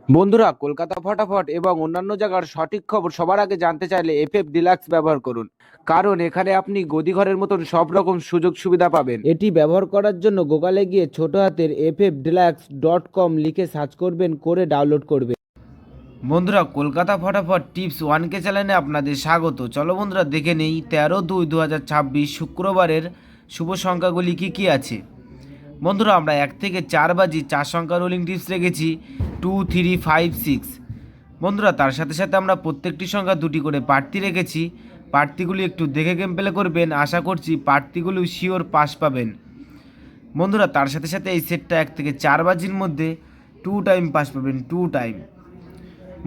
বন্ধুরা, কলকাতা ফটাফট এবং অন্যান্য জায়গার সঠিক খবর সবার আগে জানতে চাইলে এফএফ ডিলাক্স ব্যবহার করুন। কারণ এখানে আপনি গদিঘরের মতন সব রকম সুযোগ সুবিধা পাবেন। এটি ব্যবহার করার জন্য গুগলে গিয়ে ছোট হাতের ffdeluxe.com লিখে সার্চ করবেন, করে ডাউনলোড করবেন। বন্ধুরা, কলকাতা ফটাফট টিপস 1K চ্যানেলে আপনাদের স্বাগত। চলো বন্ধুরা, দেখে নেই 13/2/2026 শুক্রবারের শুভ সংখ্যাগুলি কি কি আছে। বন্ধুরা, আমরা 1 থেকে 4 বাজি 4 সংখ্যা রোলিং টিপস রেখেছি 2, 3, 5, 6। বন্ধুরা, তার সাথে সাথে আমরা প্রত্যেকটি সংখ্যা দুটি করে প্রার্থী রেখেছি। প্রার্থীগুলি একটু দেখে গেম প্লে করবেন, আশা করছি প্রার্থীগুলো শিওর পাস পাবেন। বন্ধুরা, তার সাথে সাথে এই সেটটা 1 থেকে 4 বাজির মধ্যে 2 টাইম পাস পাবেন, 2 টাইম।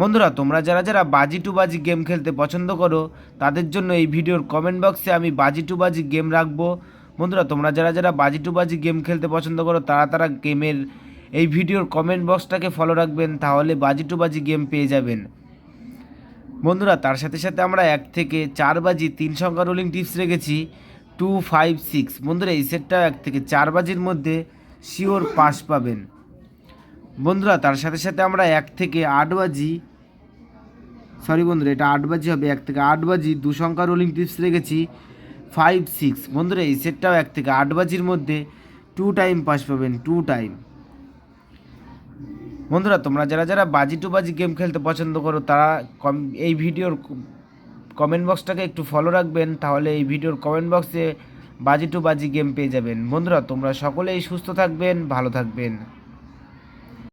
বন্ধুরা, তোমরা যারা যারা বাজি টু বাজি গেম খেলতে পছন্দ করো তাদের জন্য এই ভিডিওর কমেন্ট বক্সে আমি বাজি টু বাজি গেম রাখবো। বন্ধুরা, তোমরা যারা যারা বাজি টু বাজি গেম খেলতে পছন্দ করো তারা তারা গেমের এই ভিডিওর কমেন্ট বক্সটাকে ফলো রাখবেন, তাহলে বাজি টু বাজি গেম পেয়ে যাবেন। বন্ধুরা, তার সাথে সাথে আমরা 1 থেকে 4 বাজি 3 সংখ্যা রোলিং টিপস রেখেছি 2, 5, 6। বন্ধুরা, এই সেটটা 1 থেকে 4 বাজির মধ্যে শিওর পাস পাবেন। বন্ধুরা, তার সাথে সাথে আমরা 1 থেকে 8 বাজি, সরি বন্ধুরা, এটা 8 বাজি হবে, 1 থেকে 8 বাজি 2 সংখ্যা রোলিং টিপস রেখেছি 5, 6। বন্ধুরা, এই সেটটাও 1 থেকে 8 বাজির মধ্যে 2 টাইম পাস পাবেন, 2 টাইম। বন্ধুরা, তোমরা যারা যারা বাজি টু বাজি গেম খেলতে পছন্দ করো তারা এই ভিডিওর কমেন্ট বক্সটাকে একটু ফলো রাখবেন, তাহলে এই ভিডিওর কমেন্ট বক্সে বাজি টু বাজি গেম পেয়ে যাবেন। বন্ধুরা, তোমরা সকলেই সুস্থ থাকবেন, ভালো থাকবেন।